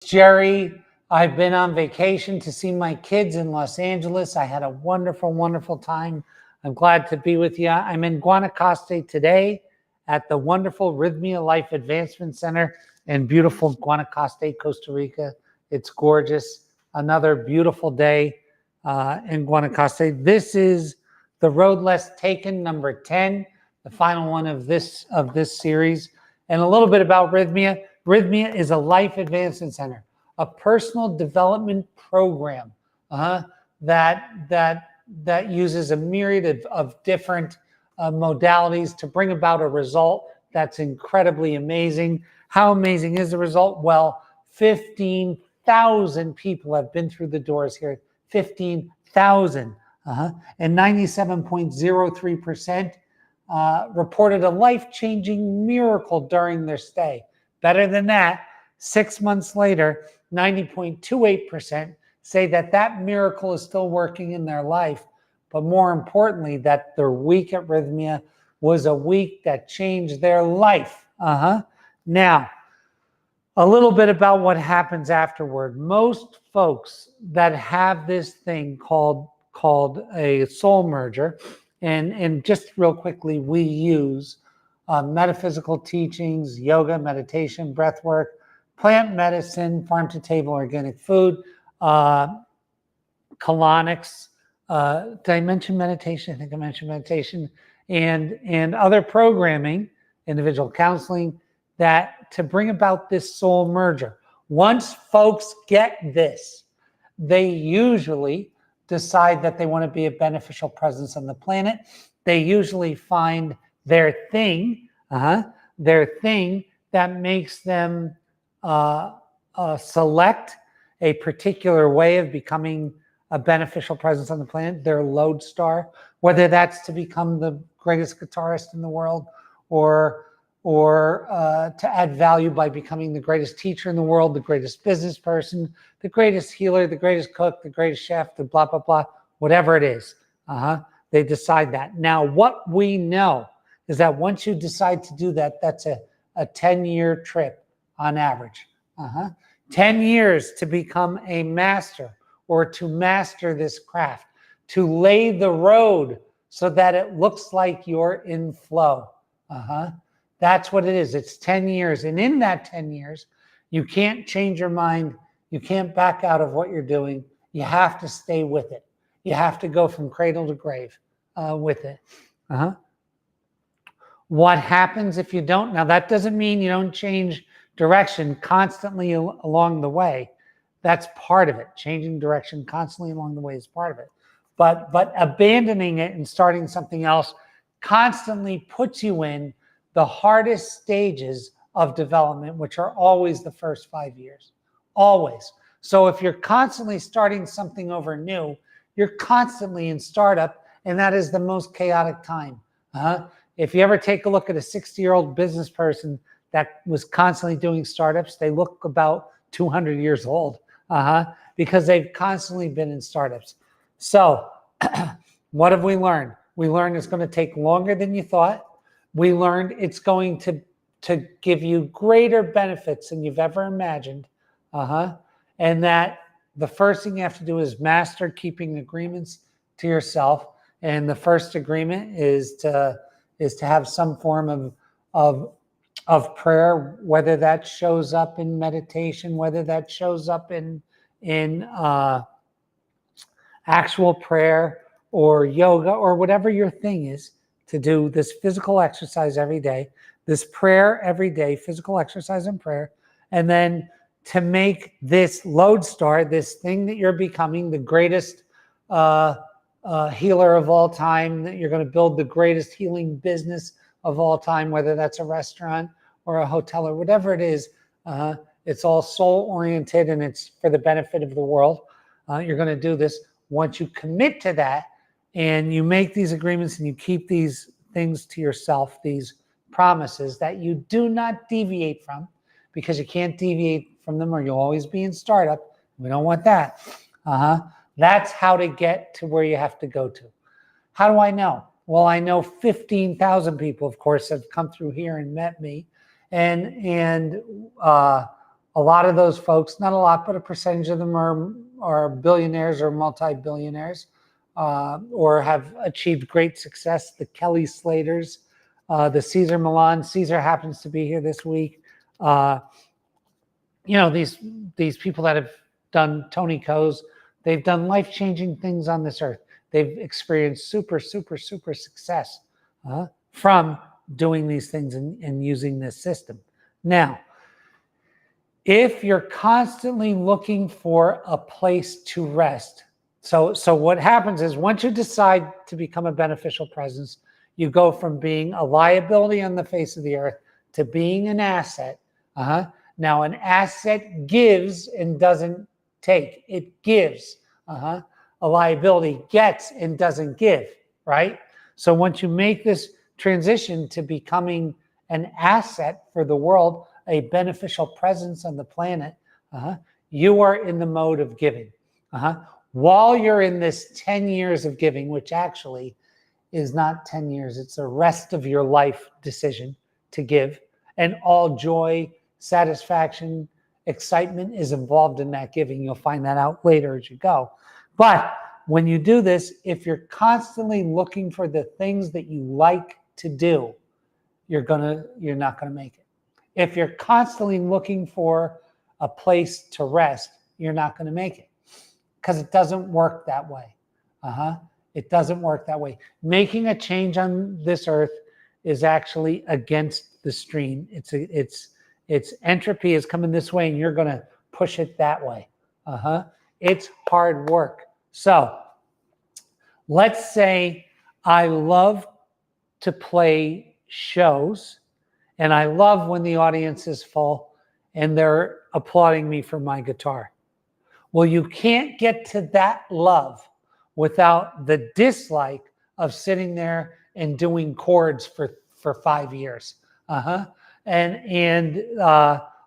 Jerry. I've been on vacation to see my kids in Los Angeles. I had a wonderful, wonderful time. I'm glad to be with you. I'm in Guanacaste today at the wonderful Rythmia Life Advancement Center in beautiful Guanacaste, Costa Rica. It's gorgeous. Another beautiful day in Guanacaste. This is the Road Less Taken, number 10, the final one of this series. And a little bit about Rythmia. Rythmia is a life advancement center, a personal development program that uses a myriad of different modalities to bring about a result that's incredibly amazing. How amazing is the result? Well, 15,000 people have been through the doors here. 15,000. And 97.03% reported a life-changing miracle during their stay. Better than that, 6 months later, 90.28% say that miracle is still working in their life. But more importantly, that their week at Rythmia was a week that changed their life. Now, a little bit about what happens afterward. Most folks that have this thing called a soul merger, and just real quickly, we use metaphysical teachings, yoga, meditation, breath work, plant medicine, farm-to-table organic food, colonics. Did I mention meditation? I think I mentioned meditation, and other programming, individual counseling, that to bring about this soul merger. Once folks get this, they usually decide that they want to be a beneficial presence on the planet. They usually find their thing that makes them select a particular way of becoming a beneficial presence on the planet, their lodestar, whether that's to become the greatest guitarist in the world or to add value by becoming the greatest teacher in the world, the greatest business person, the greatest healer, the greatest cook, the greatest chef, the blah, blah, blah, whatever it is. They decide that. Now, what we know is that once you decide to do that, that's a 10-year trip on average. 10 years to become a master or to master this craft, to lay the road so that it looks like you're in flow. That's what it is. It's 10 years. And in that 10 years, you can't change your mind. You can't back out of what you're doing. You have to stay with it. You have to go from cradle to grave with it. What happens if you don't? Now, that doesn't mean you don't change direction constantly along the way. That's part of it. Changing direction constantly along the way is part of it. But abandoning it and starting something else constantly puts you in the hardest stages of development, which are always the first 5 years. Always. So if you're constantly starting something over new, you're constantly in startup, and that is the most chaotic time. If you ever take a look at a 60-year-old business person that was constantly doing startups, they look about 200 years old because they've constantly been in startups. So what have we learned? We learned it's going to take longer than you thought. We learned it's going to give you greater benefits than you've ever imagined. And that the first thing you have to do is master keeping agreements to yourself. And the first agreement is to have some form of prayer, whether that shows up in meditation, whether that shows up in actual prayer or yoga or whatever your thing is, to do this physical exercise every day, this prayer every day, physical exercise and prayer, and then to make this lodestar, this thing that you're becoming, the greatest healer of all time, that you're going to build the greatest healing business of all time, whether that's a restaurant or a hotel or whatever it is. It's all soul-oriented and it's for the benefit of the world. You're going to do this. Once you commit to that and you make these agreements and you keep these things to yourself, these promises that you do not deviate from, because you can't deviate from them or you'll always be in startup. We don't want that. That's how to get to where you have to go to. How do I know? Well, I know 15,000 people, of course, have come through here and met me. And a A lot of those folks, not a lot, but a percentage of them are billionaires or multi-billionaires, or have achieved great success. The Kelly Slaters, the Cesar Millan. Cesar happens to be here this week. These people that have done Tony Co's, they've done life-changing things on this earth. They've experienced super success from doing these things and using this system. Now, if you're constantly looking for a place to rest, so what happens is once you decide to become a beneficial presence, you go from being a liability on the face of the earth to being an asset. Now, an asset gives and doesn't take. It gives. A liability gets and doesn't give, right? So once you make this transition to becoming an asset for the world, a beneficial presence on the planet, you are in the mode of giving. While you're in this 10 years of giving, which actually is not 10 years, it's a rest of your life decision to give, and all joy, satisfaction, excitement is involved in that giving. You'll find that out later as you go. But when you do this, if you're constantly looking for the things that you like to do, you're not gonna make it. If you're constantly looking for a place to rest, you're not gonna make it, because it doesn't work that way. It doesn't work that way. Making a change on this earth is actually against the stream. It's entropy is coming this way and you're going to push it that way. It's hard work. So let's say I love to play shows and I love when the audience is full and they're applauding me for my guitar. Well, you can't get to that love without the dislike of sitting there and doing chords for 5 years. And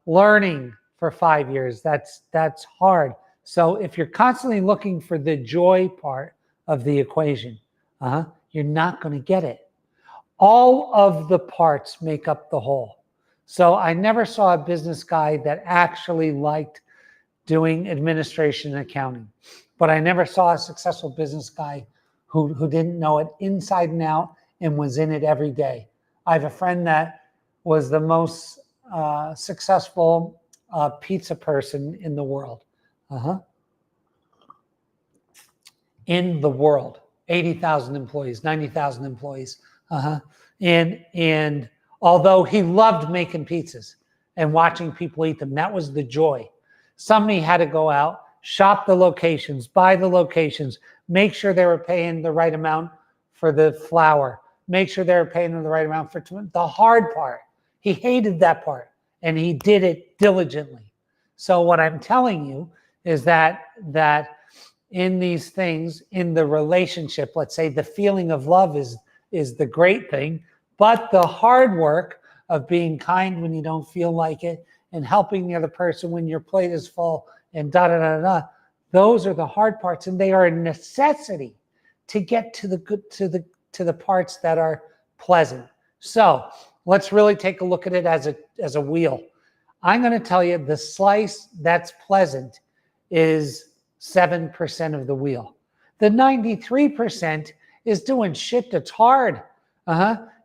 learning for 5 years. That's hard. So if you're constantly looking for the joy part of the equation, you're not going to get it. All of the parts make up the whole. So I never saw a business guy that actually liked doing administration and accounting, but I never saw a successful business guy who didn't know it inside and out and was in it every day. I have a friend that was the most successful pizza person in the world. In the world, 80,000 employees, 90,000 employees. And although he loved making pizzas and watching people eat them, that was the joy. Somebody had to go out, shop the locations, buy the locations, make sure they were paying the right amount for the flour, make sure they were paying the right amount for the hard part. He hated that part and he did it diligently. So what I'm telling you is that in these things, in the relationship, let's say the feeling of love is the great thing, but the hard work of being kind when you don't feel like it and helping the other person when your plate is full and those are the hard parts, and they are a necessity to get to the good, to the parts that are pleasant. So let's really take a look at it as a wheel. I'm going to tell you the slice that's pleasant is 7% of the wheel. The 93% is doing shit that's hard.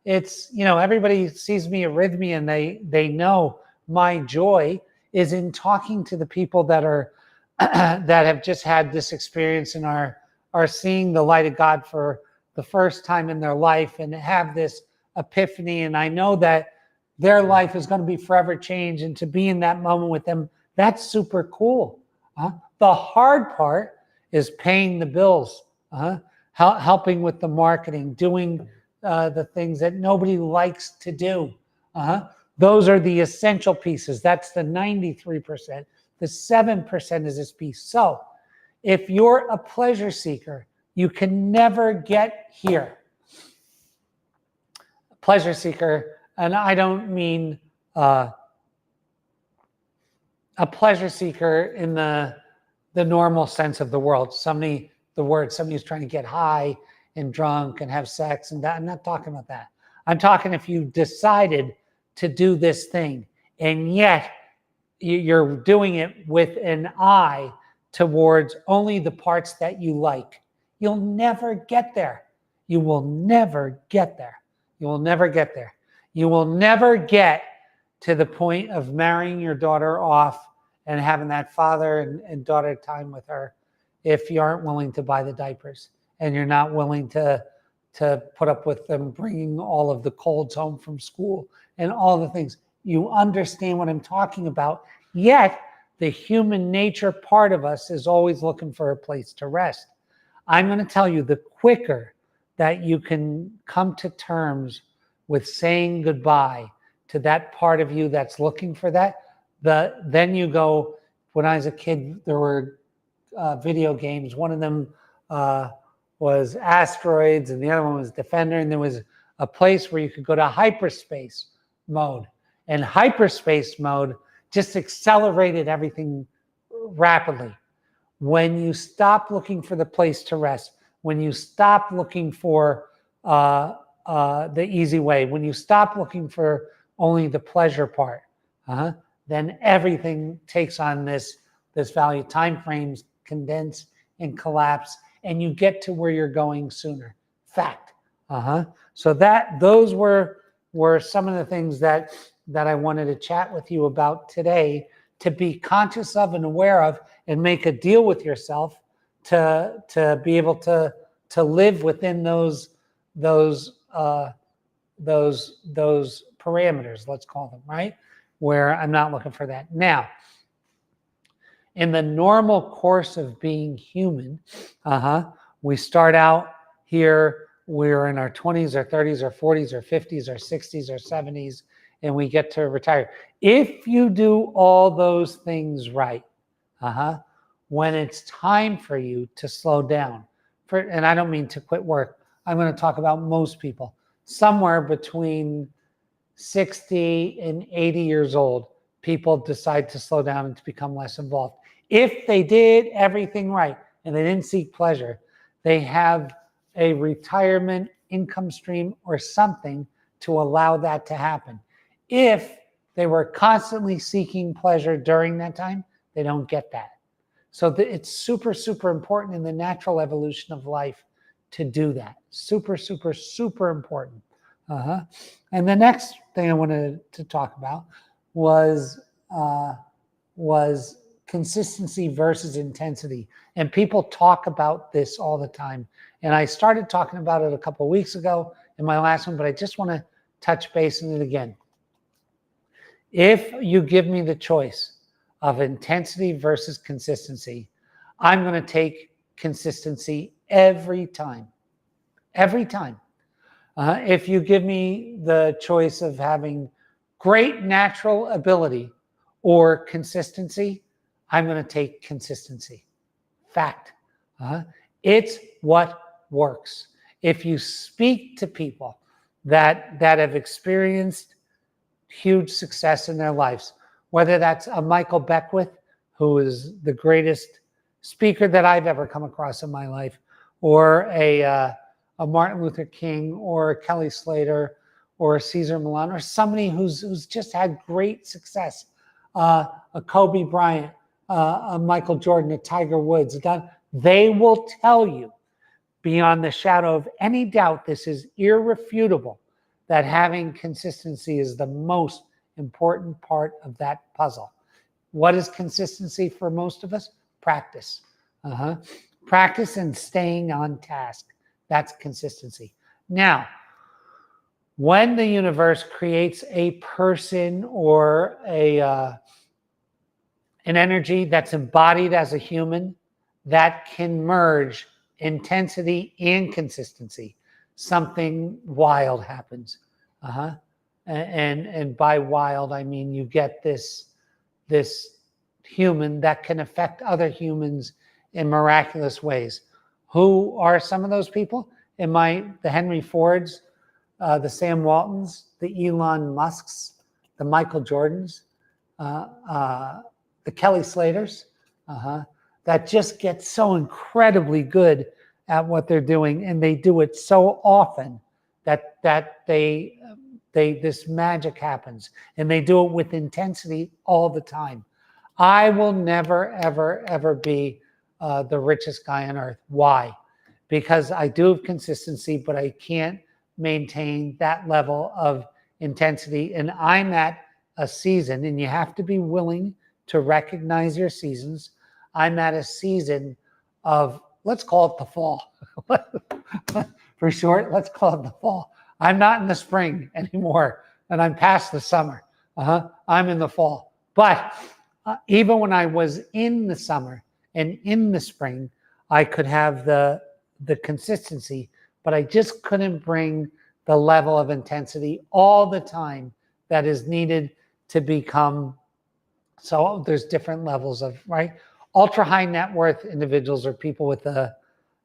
It's, everybody sees me at Rythmia and they know my joy is in talking to the people that are that have just had this experience and are seeing the light of God for the first time in their life and have this epiphany. And I know that their life is going to be forever changed, and to be in that moment with them, that's super cool. The hard part is paying the bills, helping with the marketing, doing the things that nobody likes to do. Those are the essential pieces. That's the 93%. The 7% is this piece. So if you're a pleasure seeker, you can never get here. Pleasure seeker, and I don't mean a pleasure seeker in the normal sense of the word. Somebody who's trying to get high and drunk and have sex and that. I'm not talking about that. I'm talking if you decided to do this thing and yet you're doing it with an eye towards only the parts that you like. You'll never get there. You will never get there. You will never get there. You will never get to the point of marrying your daughter off and having that father and daughter time with her if you aren't willing to buy the diapers and you're not willing to put up with them bringing all of the colds home from school and all the things. You understand what I'm talking about. Yet, the human nature part of us is always looking for a place to rest. I'm going to tell you, the quicker that you can come to terms with saying goodbye to that part of you that's looking for that, then you go, when I was a kid, there were video games. One of them was Asteroids and the other one was Defender. And there was a place where you could go to hyperspace mode. And hyperspace mode just accelerated everything rapidly. When you stop looking for the place to rest, when you stop looking for the easy way, when you stop looking for only the pleasure part, then everything takes on this value. Time frames condense and collapse, and you get to where you're going sooner. Fact. So those were some of the things that I wanted to chat with you about today, to be conscious of and aware of, and make a deal with yourself to be able to live within those parameters, let's call them, right? Where I'm not looking for that. Now, in the normal course of being human, we start out here, we're in our 20s or 30s or 40s or 50s or 60s or 70s, and we get to retire. If you do all those things right, when it's time for you to slow down, and I don't mean to quit work, I'm going to talk about most people, somewhere between 60 and 80 years old, people decide to slow down and to become less involved. If they did everything right and they didn't seek pleasure, they have a retirement income stream or something to allow that to happen. If they were constantly seeking pleasure during that time, they don't get that. So it's super, super important in the natural evolution of life to do that. Super, super, super important. And the next thing I wanted to talk about was consistency versus intensity. And people talk about this all the time. And I started talking about it a couple of weeks ago in my last one, but I just want to touch base on it again. If you give me the choice of intensity versus consistency, I'm going to take consistency every time. Every time. If you give me the choice of having great natural ability or consistency, I'm going to take consistency. Fact. It's what works. If you speak to people that have experienced huge success in their lives, whether that's a Michael Beckwith, who is the greatest speaker that I've ever come across in my life, or a Martin Luther King, or a Kelly Slater, or a Cesar Millan, or somebody who's just had great success, a Kobe Bryant, a Michael Jordan, a Tiger Woods, they will tell you beyond the shadow of any doubt, this is irrefutable, that having consistency is the most important part of that puzzle. What is consistency for most of us? Practice. Practice and staying on task. That's consistency. Now, when the universe creates a person or an energy that's embodied as a human that can merge intensity and consistency, something wild happens. And by wild, I mean you get this human that can affect other humans in miraculous ways. Who are some of those people? The Henry Fords, the Sam Waltons, the Elon Musks, the Michael Jordans, the Kelly Slaters, that just get so incredibly good at what they're doing, and they do it so often that they this magic happens, and they do it with intensity all the time. I will never, ever, ever be the richest guy on earth. Why? Because I do have consistency, but I can't maintain that level of intensity. And I'm at a season, and you have to be willing to recognize your seasons. I'm at a season of, let's call it the fall. For short, let's call it the fall. I'm not in the spring anymore, and I'm past the summer. I'm in the fall. But even when I was in the summer and in the spring, I could have the consistency, but I just couldn't bring the level of intensity all the time that is needed to become. So there's different levels of, right? Ultra high net worth individuals are people with a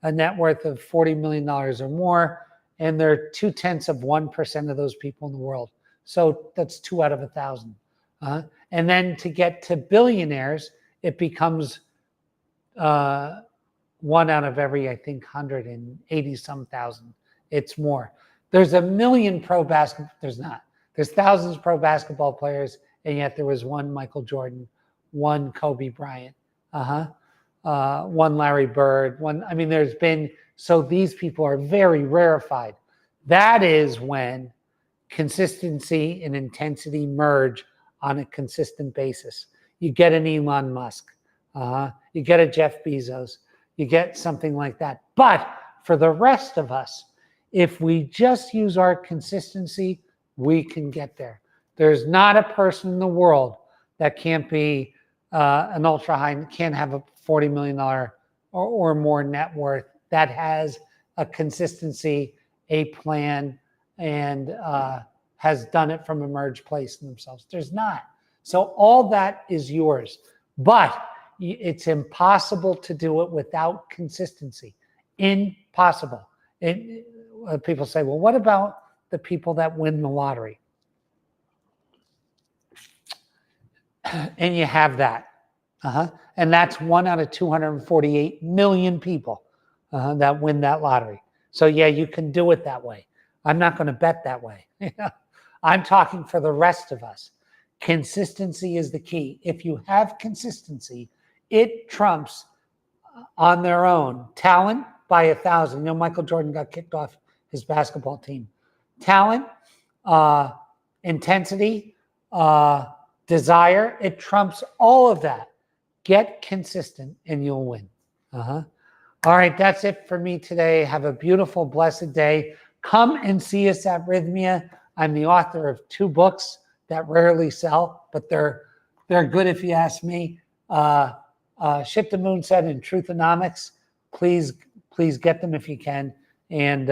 net worth of $40 million or more, and they're 0.2% of those people in the world. So that's 2 out of 1,000. And then to get to billionaires, it becomes 1 out of every, I think, 180 some thousand. It's more. There's a million pro basketball. There's not. There's thousands of pro basketball players, and yet there was one Michael Jordan, one Kobe Bryant, one Larry Bird, one. I mean, there's been, so these people are very rarefied. That is when consistency and intensity merge on a consistent basis. You get an Elon Musk, you get a Jeff Bezos, you get something like that. But for the rest of us, if we just use our consistency, we can get there. There's not a person in the world that can't be an ultra high, can't have a $40 million or more net worth that has a consistency, a plan, and has done it from a merged place in themselves. There's not. So all that is yours, but it's impossible to do it without consistency. Impossible. People say, well, what about the people that win the lottery? And you have that. And that's 1 out of 248 million people that win that lottery. So yeah, you can do it that way. I'm not going to bet that way. I'm talking for the rest of us. Consistency is the key. If you have consistency, it trumps on their own talent by 1,000. You know, Michael Jordan got kicked off his basketball team. Talent, intensity, desire, it trumps all of that. Get consistent and you'll win. All right, that's it for me today. Have a beautiful, blessed day. Come and see us at Rythmia. I'm the author of 2 books that rarely sell, but they're good if you ask me. Ship to Moonset and Truthonomics. Please get them if you can. And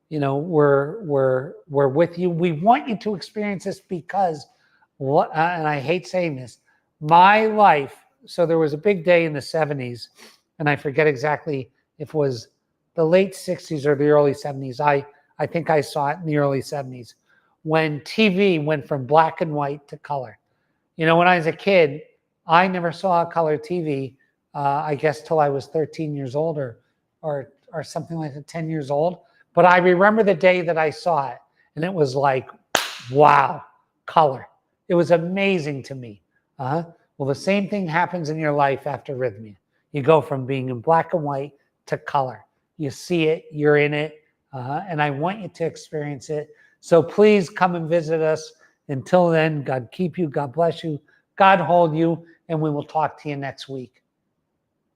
you know, we're with you. We want you to experience this because and I hate saying this, my life. So there was a big day in the 70s, and I forget exactly if it was the late 60s or the early 70s. I think I saw it in the early 70s when TV went from black and white to color. You know, when I was a kid, I never saw a color TV, I guess till I was 13 years old or something like that, 10 years old. But I remember the day that I saw it, and it was like, wow, color. It was amazing to me. Well, the same thing happens in your life after Rythmia. You go from being in black and white to color. You see it, you're in it, and I want you to experience it. So please come and visit us. Until then, God keep you, God bless you, God hold you, and we will talk to you next week.